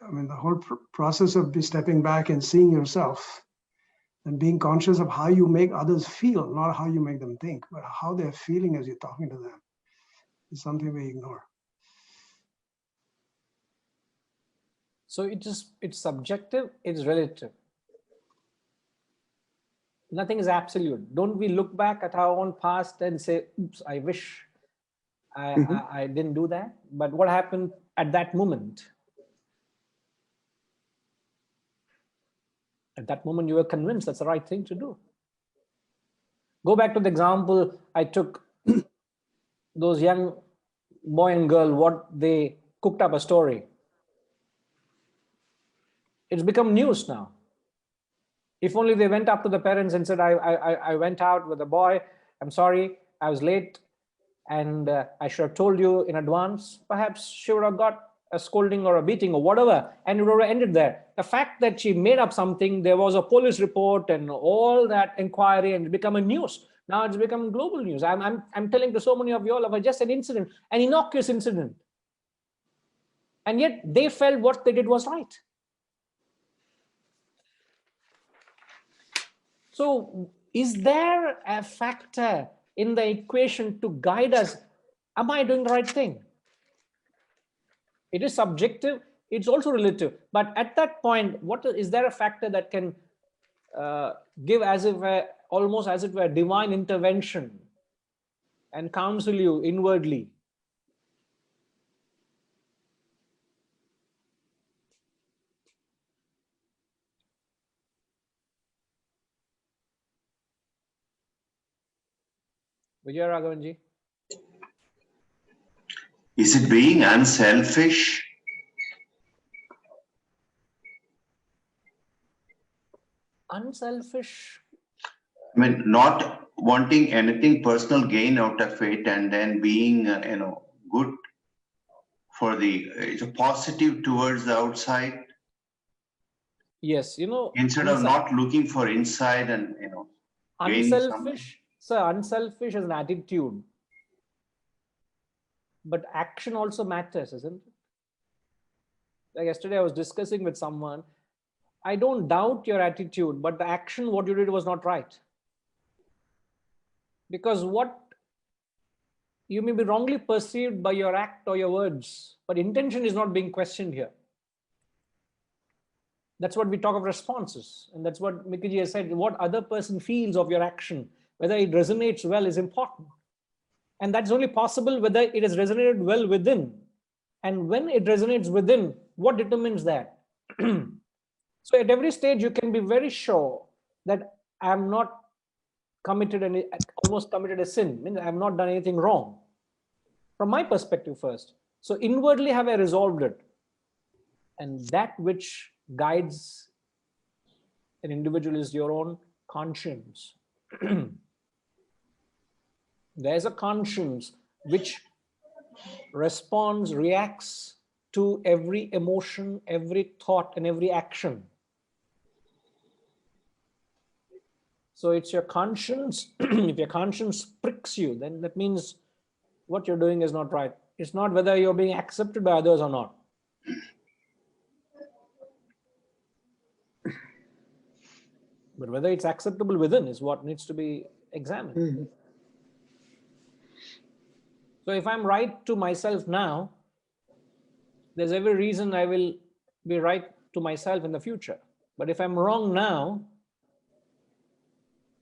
whole process of stepping back and seeing yourself and being conscious of how you make others feel, not how you make them think, but how they're feeling as you're talking to them, is something we ignore. So it's subjective, it's relative. Nothing is absolute. Don't we look back at our own past and say, oops, I wish I didn't do that. But what happened at that moment? At that moment, you were convinced that's the right thing to do. Go back to the example I took, those young boy and girl, what they cooked up a story. It's become news now. If only they went up to the parents and said, I went out with a boy, I'm sorry, I was late, and I should have told you in advance, perhaps she would have got a scolding or a beating or whatever, and it would have ended there. The fact that she made up something, there was a police report and all that inquiry, and it became a news. Now it's become global news. I'm telling to so many of you all about just an incident, an innocuous incident. And yet they felt what they did was right. So is there a factor in the equation to guide us? Am I doing the right thing? It is subjective. It's also relative. But at that point, is there a factor that can give as if almost as if a divine intervention and counsel you inwardly? Vijay Raghavanji? Is it being unselfish? Unselfish? I mean, not wanting anything personal gain out of it, and then being, good for positive towards the outside, Yes, instead of not looking for inside and, gaining something. unselfish. So unselfish is an attitude. But action also matters, isn't it? Like yesterday, I was discussing with someone. I don't doubt your attitude, but the action, what you did was not right. Because what you may be wrongly perceived by your act or your words, but intention is not being questioned here. That's what we talk of responses. And that's what Mikiji has said. What other person feels of your action, whether it resonates well, is important. And that's only possible whether it has resonated well within. And when it resonates within, what determines that? So at every stage, you can be very sure that I am not almost committed a sin, means I have not done anything wrong. From my perspective first. So inwardly have I resolved it. And that which guides an individual is your own conscience. There's a conscience which responds, reacts to every emotion, every thought, and every action. So it's your conscience. If your conscience pricks you, then that means what you're doing is not right. It's not whether you're being accepted by others or not. But whether it's acceptable within is what needs to be examined. Mm-hmm. So if I'm right to myself now, there's every reason I will be right to myself in the future. But if I'm wrong now,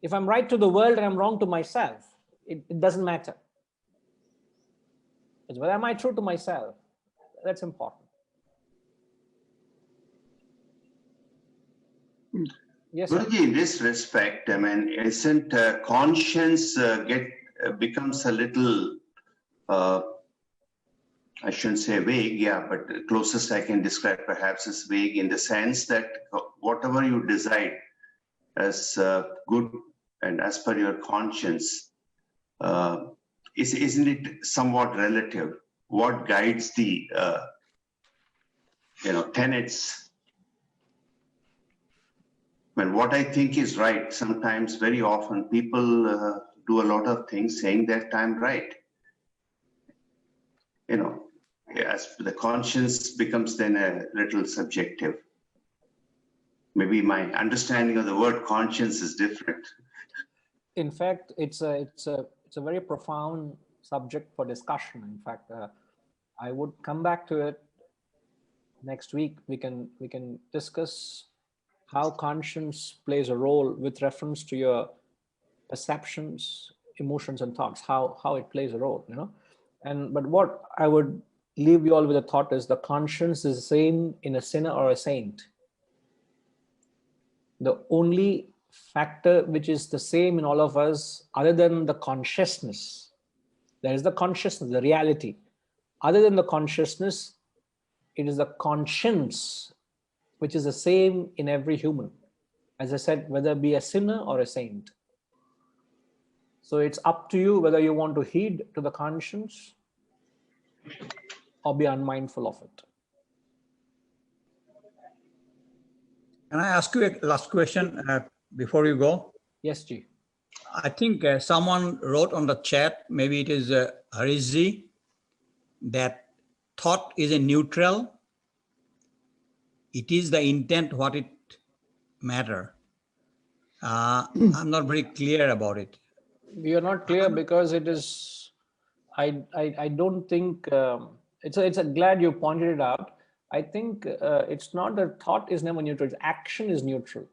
if I'm right to the world and I'm wrong to myself, it doesn't matter. It's whether am I true to myself. That's important. Yes, Guruji, in this respect, I mean, isn't conscience becomes a little, I shouldn't say vague, yeah, but the closest I can describe perhaps is vague in the sense that whatever you decide as good and as per your conscience, isn't it somewhat relative? What guides the, tenets? Well, what I think is right, sometimes, very often, people do a lot of things saying that I'm right. As the conscience becomes then a little subjective. Maybe my understanding of the word conscience is different. In fact, it's a very profound subject for discussion. In fact, I would come back to it next week. We can discuss how conscience plays a role with reference to your perceptions, emotions, and thoughts. How it plays a role, but what I would leave you all with a thought is the conscience is the same in a sinner or a saint. The only factor which is the same in all of us, other than the consciousness, there is the consciousness, the reality. Other than the consciousness, it is the conscience which is the same in every human. As I said, whether it be a sinner or a saint. So it's up to you whether you want to heed to the conscience or be unmindful of it. Can I ask you a last question before you go? Yes, Ji. I think someone wrote on the chat, maybe it is Harishji, that thought is a neutral. It is the intent what it matter. I'm not very clear about it. You're not clear because it is, I don't think, it's a glad you pointed it out. I think it's not that thought is never neutral, it's action is neutral.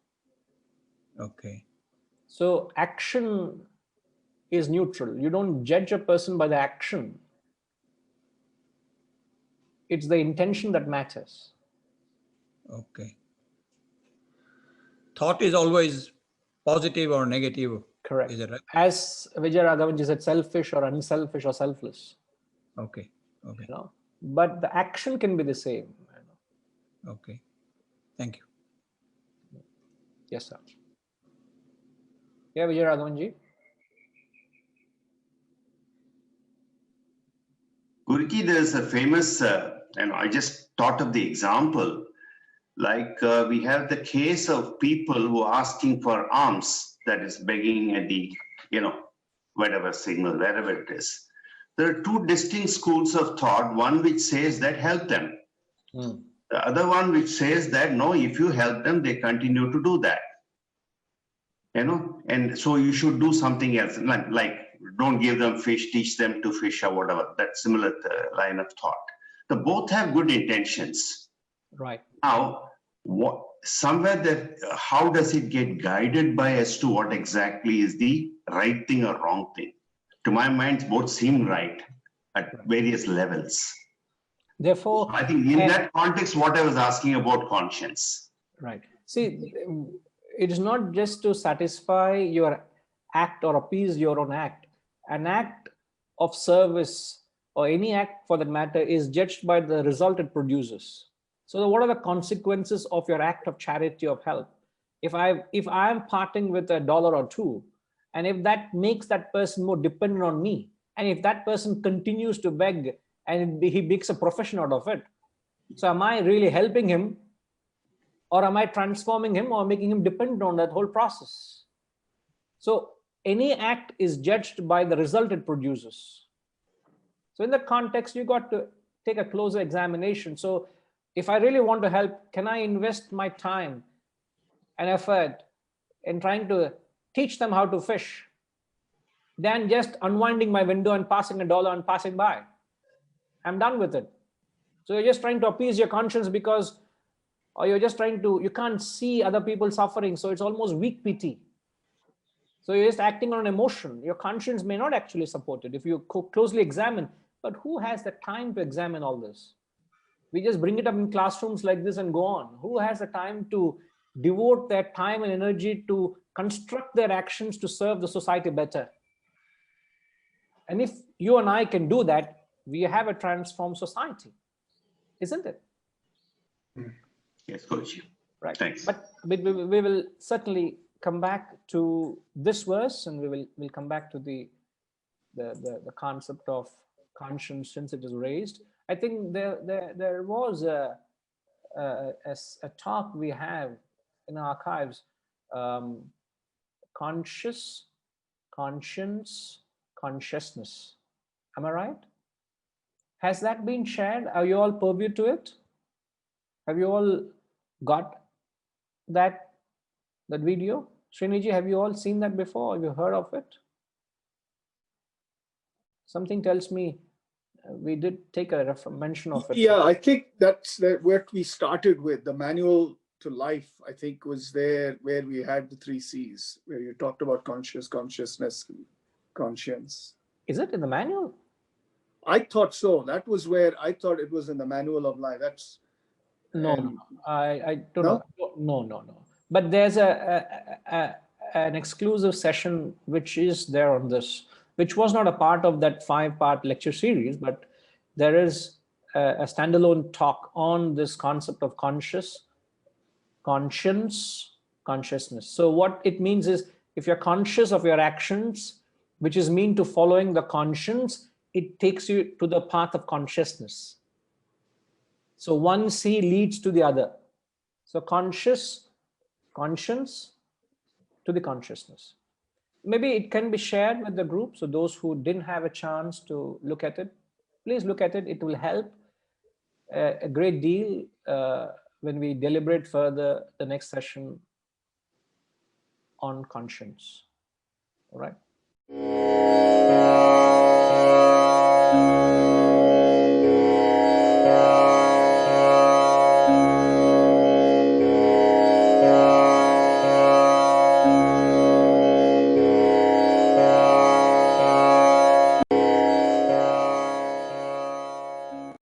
Okay. So action is neutral. You don't judge a person by the action. It's the intention that matters. Okay. Thought is always positive or negative. Correct. Is it right? As BHAJAGOVINDAM said, selfish or unselfish or selfless. Okay. Okay. You know, but the action can be the same. Okay. Thank you. Yes, sir. Yeah, BHAJAGOVINDAM. Gurki, there's a famous, and I just thought of the example, like we have the case of people who are asking for alms, that is begging at the, whatever signal, wherever it is. There are two distinct schools of thought, one which says that help them. The other one which says that, no, if you help them, they continue to do that. And so you should do something else, like don't give them fish, teach them to fish or whatever, that similar line of thought. They both have good intentions. Right. Now, how does it get guided by as to what exactly is the right thing or wrong thing? To my mind, both seem right at various levels. Therefore, I think in that context, what I was asking about conscience. Right. See, it is not just to satisfy your act or appease your own act. An act of service or any act for that matter is judged by the result it produces. So what are the consequences of your act of charity, of help? If I am parting with $1 or $2, and if that makes that person more dependent on me, and if that person continues to beg and he makes a profession out of it, so am I really helping him, or am I transforming him or making him dependent on that whole process? So any act is judged by the result it produces. So in that context, you got to take a closer examination. So if I really want to help, can I invest my time and effort in trying to teach them how to fish than just unwinding my window and passing $1 and passing by? I'm done with it. So you're just trying to appease your conscience because, or you're just trying to, you can't see other people suffering. So it's almost weak pity. So you're just acting on an emotion. Your conscience may not actually support it if you closely examine, but who has the time to examine all this? We just bring it up in classrooms like this and go on. Who has the time to devote their time and energy to construct their actions to serve the society better? And if you and I can do that, we have a transformed society, isn't it? Yes, Coach. Right. Thanks. But we will certainly come back to this verse, and we'll come back to the concept of conscience since it is raised. I think there was a talk we have in our archives, conscience, consciousness. Am I right? Has that been shared? Are you all purview to it? Have you all got that video? Sriniji, have you all seen that before? Have you heard of it? Something tells me we did take a mention of it. Yeah, I think that's what we started with. The manual to life, I think, was there where we had the 3 C's, where you talked about consciousness, conscience. Is it in the manual? I thought so. That was where I thought it was in the manual of life. That's no. I don't know. No. But there's an exclusive session which is there on this, which was not a part of that 5-part lecture series, but there is a standalone talk on this concept of conscience, consciousness. So what it means is, if you're conscious of your actions, which is mean to following the conscience, it takes you to the path of consciousness. So one C leads to the other. So conscience to the consciousness. Maybe it can be shared with the group. So those who didn't have a chance to look at it, please look at it. It will help a great deal when we deliberate further the next session on conscience. All right.